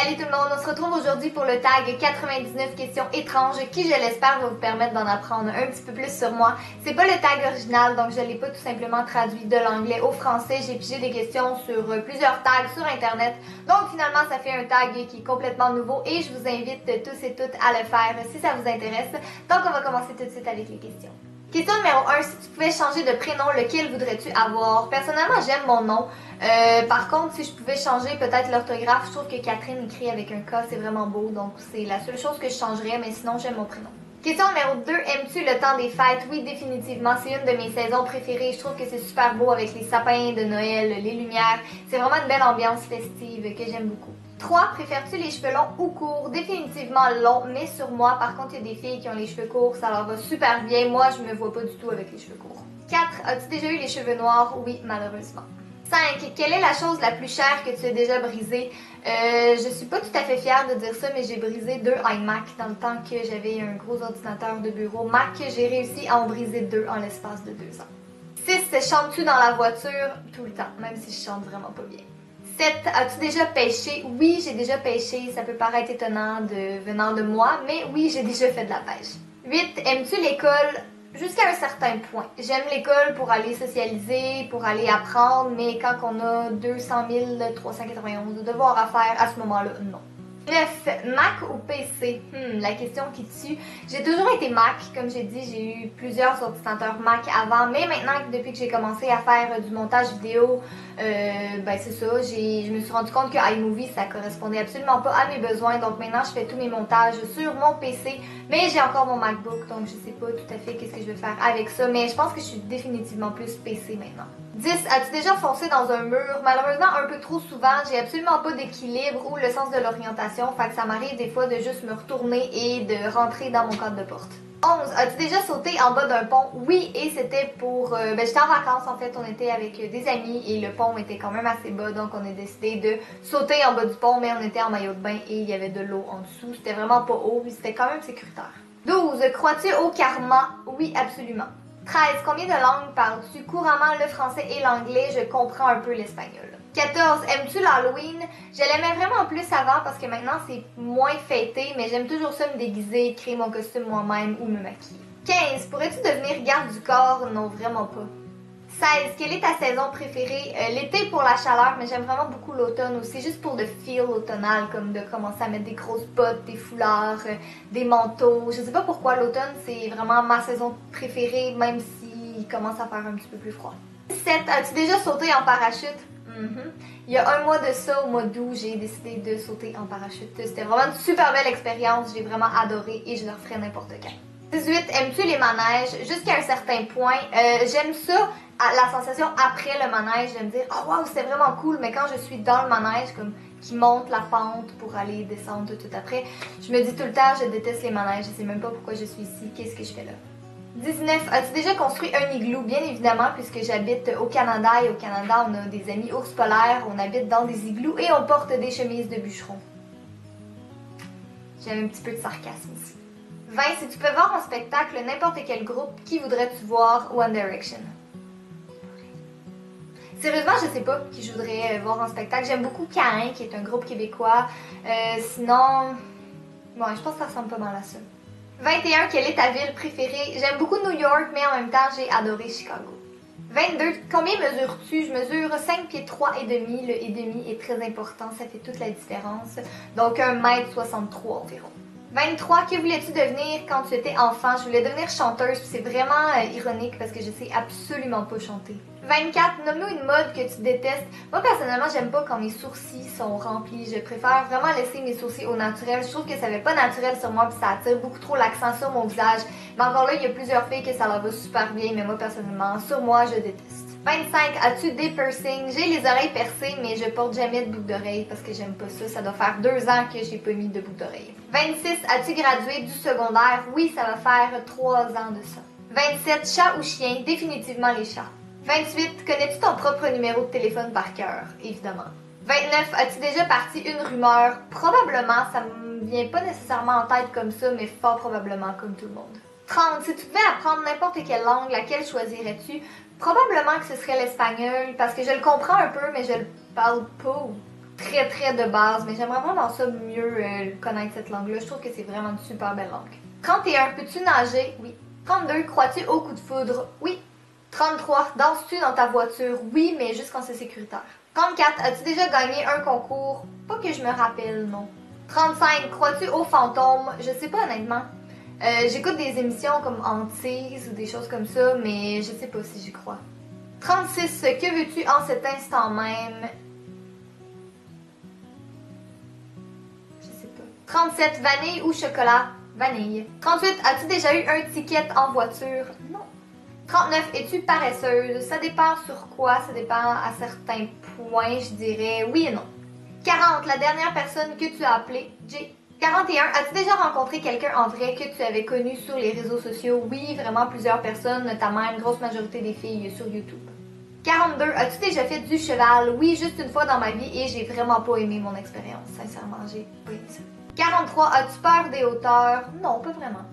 Salut tout le monde, on se retrouve aujourd'hui pour le tag 99 questions étranges qui, je l'espère, va vous permettre d'en apprendre un petit peu plus sur moi. C'est pas le tag original, donc je l'ai pas tout simplement traduit de l'anglais au français. J'ai pigé des questions sur plusieurs tags sur internet, donc finalement ça fait un tag qui est complètement nouveau et je vous invite tous et toutes à le faire si ça vous intéresse. Donc on va commencer tout de suite avec les questions. Question numéro 1, si tu pouvais changer de prénom, lequel voudrais-tu avoir? Personnellement, j'aime mon nom. Par contre, si je pouvais changer peut-être l'orthographe, je trouve que Catherine écrit avec un K, c'est vraiment beau. Donc, c'est la seule chose que je changerais, mais sinon, j'aime mon prénom. Question numéro 2, aimes-tu le temps des fêtes? Oui, définitivement, c'est une de mes saisons préférées. Je trouve que c'est super beau avec les sapins de Noël, les lumières. C'est vraiment une belle ambiance festive que j'aime beaucoup. 3. Préfères-tu les cheveux longs ou courts? Définitivement longs, mais sur moi, par contre, il y a des filles qui ont les cheveux courts, ça leur va super bien. Moi, je me vois pas du tout avec les cheveux courts. 4. As-tu déjà eu les cheveux noirs? Oui, malheureusement. 5. Quelle est la chose la plus chère que tu as déjà brisée? Je suis pas tout à fait fière de dire ça, mais j'ai brisé 2 iMac dans le temps que j'avais un gros ordinateur de bureau Mac. J'ai réussi à en briser 2 en l'espace de 2 ans. 6. Chantes-tu dans la voiture? Tout le temps, même si je chante vraiment pas bien. 7. As-tu déjà pêché? Oui, j'ai déjà pêché. Ça peut paraître étonnant venant de moi, mais oui, j'ai déjà fait de la pêche. 8. Aimes-tu l'école? Jusqu'à un certain point. J'aime l'école pour aller socialiser, pour aller apprendre, mais quand on a 200 391 de devoirs à faire, à ce moment-là, non. 9. Mac ou PC? La question qui tue. J'ai toujours été Mac, comme j'ai dit, j'ai eu plusieurs ordinateurs Mac avant, mais maintenant, depuis que j'ai commencé à faire du montage vidéo, c'est ça, je me suis rendu compte que iMovie, ça correspondait absolument pas à mes besoins, donc maintenant je fais tous mes montages sur mon PC, mais j'ai encore mon MacBook, donc je sais pas tout à fait qu'est-ce que je vais faire avec ça, mais je pense que je suis définitivement plus PC maintenant. 10. As-tu déjà foncé dans un mur? Malheureusement, un peu trop souvent. J'ai absolument pas d'équilibre ou le sens de l'orientation. Fait que ça m'arrive des fois de juste me retourner et de rentrer dans mon cadre de porte. 11. As-tu déjà sauté en bas d'un pont? Oui, et c'était pour... j'étais en vacances, en fait. On était avec des amis et le pont était quand même assez bas. Donc, on a décidé de sauter en bas du pont, mais on était en maillot de bain et il y avait de l'eau en dessous. C'était vraiment pas haut, puis c'était quand même sécuritaire. 12. Crois-tu au karma? Oui, absolument. 13. Combien de langues parles-tu? Couramment le français et l'anglais, je comprends un peu l'espagnol. 14. Aimes-tu l'Halloween? Je l'aimais vraiment plus avant parce que maintenant c'est moins fêté, mais j'aime toujours ça me déguiser, créer mon costume moi-même ou me maquiller. 15. Pourrais-tu devenir garde du corps? Non, vraiment pas. 16. Quelle est ta saison préférée? L'été pour la chaleur, mais j'aime vraiment beaucoup l'automne aussi, juste pour le feel automnal, comme de commencer à mettre des grosses bottes, des foulards, des manteaux. Je sais pas pourquoi l'automne, c'est vraiment ma saison préférée, même s'il commence à faire un petit peu plus froid. 17. As-tu déjà sauté en parachute? Il y a un mois de ça, au mois d'août, j'ai décidé de sauter en parachute. C'était vraiment une super belle expérience, j'ai vraiment adoré et je le referai n'importe quand. 18. Aimes-tu les manèges? Jusqu'à un certain point. J'aime ça, la sensation après le manège, de me dire « Oh wow, c'était vraiment cool », mais quand je suis dans le manège, comme qui monte la pente pour aller descendre tout après, je me dis tout le temps « Je déteste les manèges, je sais même pas pourquoi je suis ici, qu'est-ce que je fais là? » 19. As-tu déjà construit un igloo? Bien évidemment, puisque j'habite au Canada et au Canada, on a des amis ours polaires, on habite dans des igloos et on porte des chemises de bûcheron. J'aime un petit peu de sarcasme ici. 20. Si tu peux voir en spectacle n'importe quel groupe, qui voudrais-tu voir? One Direction. Sérieusement, je sais pas qui je voudrais voir en spectacle. J'aime beaucoup Caïn, qui est un groupe québécois. Sinon, je pense que ça ressemble pas mal à ça. 21. Quelle est ta ville préférée? J'aime beaucoup New York, mais en même temps, j'ai adoré Chicago. 22. Combien mesures-tu? Je mesure 5 pieds 3 et demi. Le et demi est très important, ça fait toute la différence. Donc 1,63 m environ. 23. Que voulais-tu devenir quand tu étais enfant? Je voulais devenir chanteuse, puis c'est vraiment ironique parce que je sais absolument pas chanter. 24. Nomme-nous une mode que tu détestes. Moi, personnellement, j'aime pas quand mes sourcils sont remplis. Je préfère vraiment laisser mes sourcils au naturel. Je trouve que ça fait pas naturel sur moi, puis ça attire beaucoup trop l'accent sur mon visage. Mais encore là, il y a plusieurs filles que ça leur va super bien, mais moi, personnellement, sur moi, je déteste. 25. As-tu des piercings? J'ai les oreilles percées, mais je porte jamais de boucle d'oreille parce que j'aime pas ça. Ça doit faire 2 ans que j'ai pas mis de boucle d'oreille. 26. As-tu gradué du secondaire? Oui, ça va faire 3 ans de ça. 27. Chat ou chien? Définitivement les chats. 28. Connais-tu ton propre numéro de téléphone par cœur? Évidemment. 29. As-tu déjà parti une rumeur? Probablement, ça me vient pas nécessairement en tête comme ça, mais fort probablement comme tout le monde. 30. Si tu pouvais apprendre n'importe quelle langue, laquelle choisirais-tu? Probablement que ce serait l'espagnol, parce que je le comprends un peu, mais je le parle pas. très très de base, mais j'aimerais vraiment ça mieux connaître cette langue-là. Je trouve que c'est vraiment une super belle langue. 31, peux-tu nager? Oui. 32, crois-tu au coup de foudre? Oui. 33, danses-tu dans ta voiture? Oui, mais juste quand c'est sécuritaire. 34, as-tu déjà gagné un concours? Pas que je me rappelle, non. 35, crois-tu aux fantômes? Je sais pas honnêtement. J'écoute des émissions comme Antise ou des choses comme ça, mais je sais pas si j'y crois. 36, que veux-tu en cet instant même? Je sais pas. 37, vanille ou chocolat? Vanille. 38, as-tu déjà eu un ticket en voiture? Non. 39, es-tu paresseuse? Ça dépend sur quoi, ça dépend à certains points, je dirais oui et non. 40, la dernière personne que tu as appelée, J. 41, as-tu déjà rencontré quelqu'un en vrai que tu avais connu sur les réseaux sociaux? Oui, vraiment plusieurs personnes, notamment une grosse majorité des filles sur YouTube. 42, as-tu déjà fait du cheval? Oui, juste une fois dans ma vie et j'ai vraiment pas aimé mon expérience. Sincèrement, j'ai pas aimé ça. 43, as-tu peur des hauteurs? Non, pas vraiment.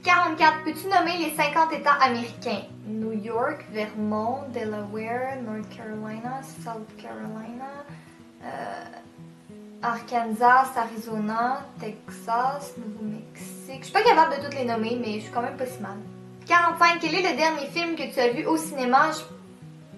44, peux-tu nommer les 50 États américains? New York, Vermont, Delaware, North Carolina, South Carolina, Arkansas, Arizona, Texas, Nouveau-Mexique. Je suis pas capable de toutes les nommer, mais je suis quand même pas si mal. 45, quel est le dernier film que tu as vu au cinéma? Je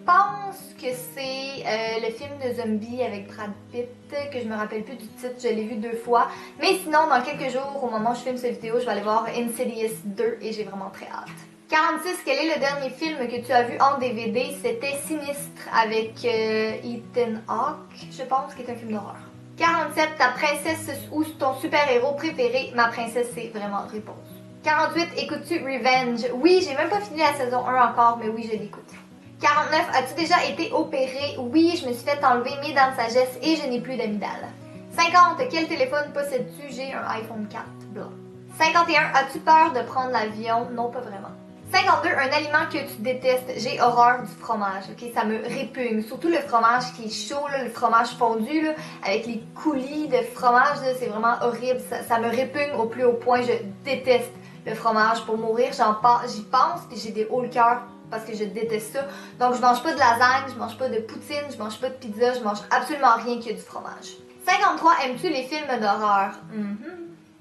pense que c'est le film de zombie avec Brad Pitt, que je me rappelle plus du titre, je l'ai vu 2 fois. Mais sinon, dans quelques jours, au moment où je filme cette vidéo, je vais aller voir Insidious 2 et j'ai vraiment très hâte. 46, quel est le dernier film que tu as vu en DVD? C'était Sinistre avec Ethan Hawke, je pense, qui est un film d'horreur. 47, ta princesse ou ton super-héros préféré? Ma princesse, c'est vraiment réponse. 48, écoutes-tu Revenge? Oui, j'ai même pas fini la saison 1 encore, mais oui, je l'écoute. 49, as-tu déjà été opéré? Oui, je me suis fait enlever mes dents de sagesse et je n'ai plus d'amygdale. 50, quel téléphone possèdes-tu? J'ai un iPhone 4 blanc. 51, as-tu peur de prendre l'avion? Non, pas vraiment. 52, un aliment que tu détestes. J'ai horreur du fromage, ok? Ça me répugne. Surtout le fromage qui est chaud, là, le fromage fondu, là, avec les coulis de fromage, c'est vraiment horrible. Ça me répugne au plus haut point. Je déteste le fromage. Pour mourir, j'y pense, puis j'ai des hauts le cœur parce que je déteste ça. Donc je mange pas de lasagne, je mange pas de poutine, je mange pas de pizza, je mange absolument rien qui a du fromage. 53, aimes-tu les films d'horreur?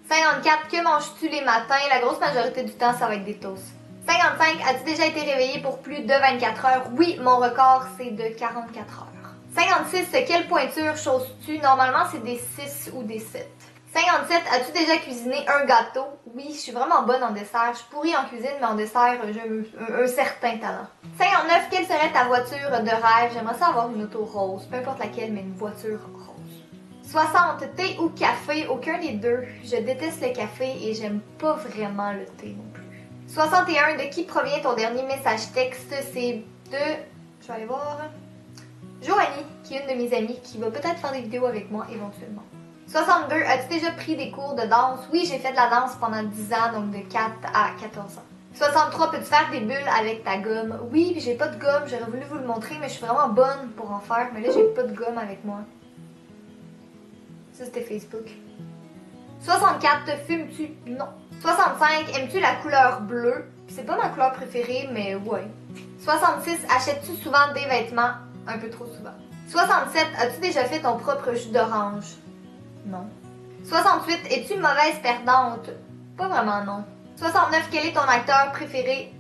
54, que manges-tu les matins? La grosse majorité du temps, ça va être des toasts. 55, as-tu déjà été réveillé pour plus de 24 heures? Oui, mon record, c'est de 44 heures. 56, quelle pointure choses-tu? Normalement, c'est des 6 ou des 7. 57, as-tu déjà cuisiné un gâteau? Oui, je suis vraiment bonne en dessert. Je suis pourrie en cuisine, mais en dessert, j'ai un certain talent. 59, quelle serait ta voiture de rêve? J'aimerais ça avoir une auto rose, peu importe laquelle, mais une voiture rose. 60, thé ou café? Aucun des deux. Je déteste le café et j'aime pas vraiment le thé non plus. 61, de qui provient ton dernier message texte? C'est de... Je vais aller voir... Joanie, qui est une de mes amies, qui va peut-être faire des vidéos avec moi éventuellement. 62, as-tu déjà pris des cours de danse? Oui, j'ai fait de la danse pendant 10 ans, donc de 4 à 14 ans. 63, peux-tu faire des bulles avec ta gomme? Oui, puis j'ai pas de gomme, j'aurais voulu vous le montrer, mais je suis vraiment bonne pour en faire, mais là j'ai pas de gomme avec moi. Ça c'était Facebook. 64, te fumes-tu? Non. 65, aimes-tu la couleur bleue? C'est pas ma couleur préférée, mais ouais. 66, achètes-tu souvent des vêtements? Un peu trop souvent. 67, as-tu déjà fait ton propre jus d'orange? Non. 68, es-tu mauvaise perdante? Pas vraiment, non. 69, quel est ton acteur préféré?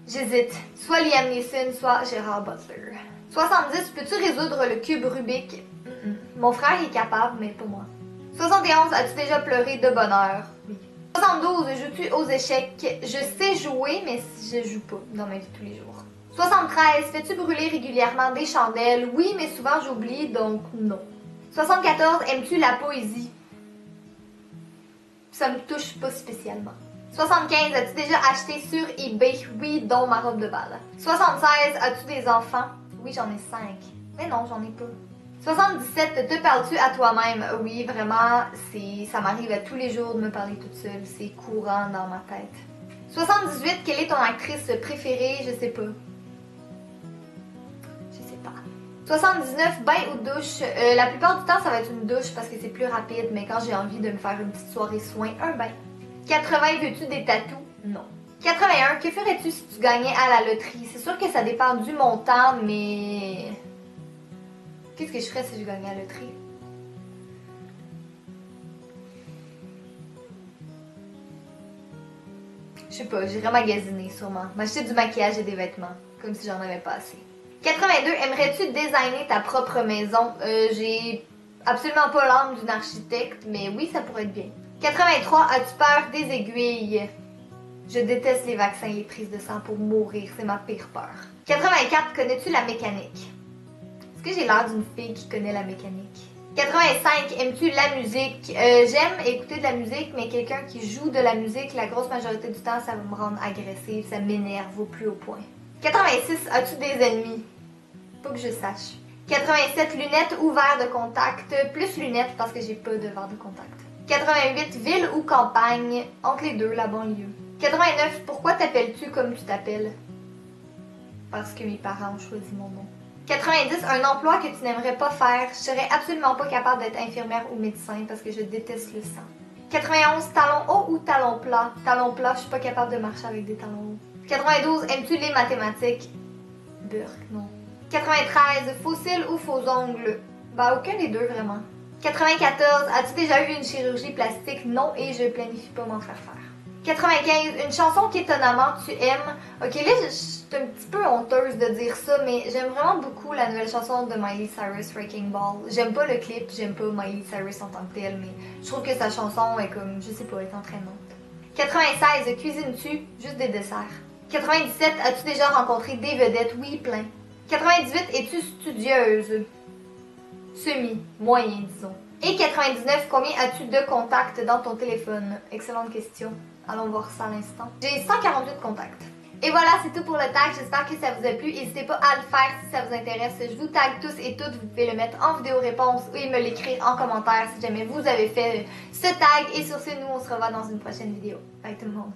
J'hésite. Soit Liam Neeson, soit Gérard Butler. 70, peux-tu résoudre le cube Rubik? Mon frère est capable, mais pas moi. 71, as-tu déjà pleuré de bonheur? Oui. 72, joues-tu aux échecs? Je sais jouer, mais je joue pas dans ma vie de tous les jours. 73, fais-tu brûler régulièrement des chandelles? Oui, mais souvent j'oublie, donc non. 74, aimes-tu la poésie? Ça me touche pas spécialement. 75, as-tu déjà acheté sur eBay? Oui, dont ma robe de bal. 76, as-tu des enfants? Oui, j'en ai 5. Mais non, j'en ai pas. 77, te parles-tu à toi-même? Oui, vraiment, ça m'arrive à tous les jours de me parler toute seule. C'est courant dans ma tête. 78, quelle est ton actrice préférée? Je sais pas. 79, bain ou douche? La plupart du temps, ça va être une douche parce que c'est plus rapide, mais quand j'ai envie de me faire une petite soirée soin, un bain. 80, veux-tu des tatous? Non. 81, que ferais-tu si tu gagnais à la loterie? C'est sûr que ça dépend du montant, mais... Qu'est-ce que je ferais si je gagnais à la loterie? Je sais pas, j'irais magasiner sûrement. M'acheter du maquillage et des vêtements, comme si j'en avais pas assez. 82, aimerais-tu designer ta propre maison? J'ai absolument pas l'âme d'une architecte, mais oui, ça pourrait être bien. 83, as-tu peur des aiguilles? Je déteste les vaccins et les prises de sang pour mourir, c'est ma pire peur. 84, connais-tu la mécanique? Est-ce que j'ai l'air d'une fille qui connaît la mécanique? 85, aimes-tu la musique? J'aime écouter de la musique, mais quelqu'un qui joue de la musique, la grosse majorité du temps, ça va me rendre agressive, ça m'énerve au plus haut point. 86, as-tu des ennemis? Pas que je sache. 87, lunettes ou verres de contact? Plus lunettes parce que j'ai pas de verres de contact. 88, ville ou campagne? Entre les deux, la banlieue. 89, pourquoi t'appelles-tu comme tu t'appelles? Parce que mes parents ont choisi mon nom. 90, un emploi que tu n'aimerais pas faire. Je serais absolument pas capable d'être infirmière ou médecin parce que je déteste le sang. 91, talons hauts ou talons plats? Talons plats, je suis pas capable de marcher avec des talons hauts. 92, aimes-tu les mathématiques? Burk, non. 93, faux cils ou faux ongles? Bah, aucun des deux vraiment. 94, as-tu déjà eu une chirurgie plastique? Non, et je planifie pas m'en faire faire. 95, une chanson qu'étonnamment tu aimes. Ok, là, je suis un petit peu honteuse de dire ça, mais j'aime vraiment beaucoup la nouvelle chanson de Miley Cyrus, Wrecking Ball. J'aime pas le clip, j'aime pas Miley Cyrus en tant que telle, mais je trouve que sa chanson est comme, je sais pas, elle est entraînante. 96, cuisines-tu? Juste des desserts. 97, as-tu déjà rencontré des vedettes? Oui, plein. 98, es-tu studieuse? Semi, moyen, disons. Et 99, combien as-tu de contacts dans ton téléphone? Excellente question. Allons voir ça à l'instant. J'ai 148 contacts. Et voilà, c'est tout pour le tag. J'espère que ça vous a plu. N'hésitez pas à le faire si ça vous intéresse. Je vous tag tous et toutes. Vous pouvez le mettre en vidéo réponse et me l'écrire en commentaire si jamais vous avez fait ce tag. Et sur ce, nous, on se revoit dans une prochaine vidéo. Bye tout le monde.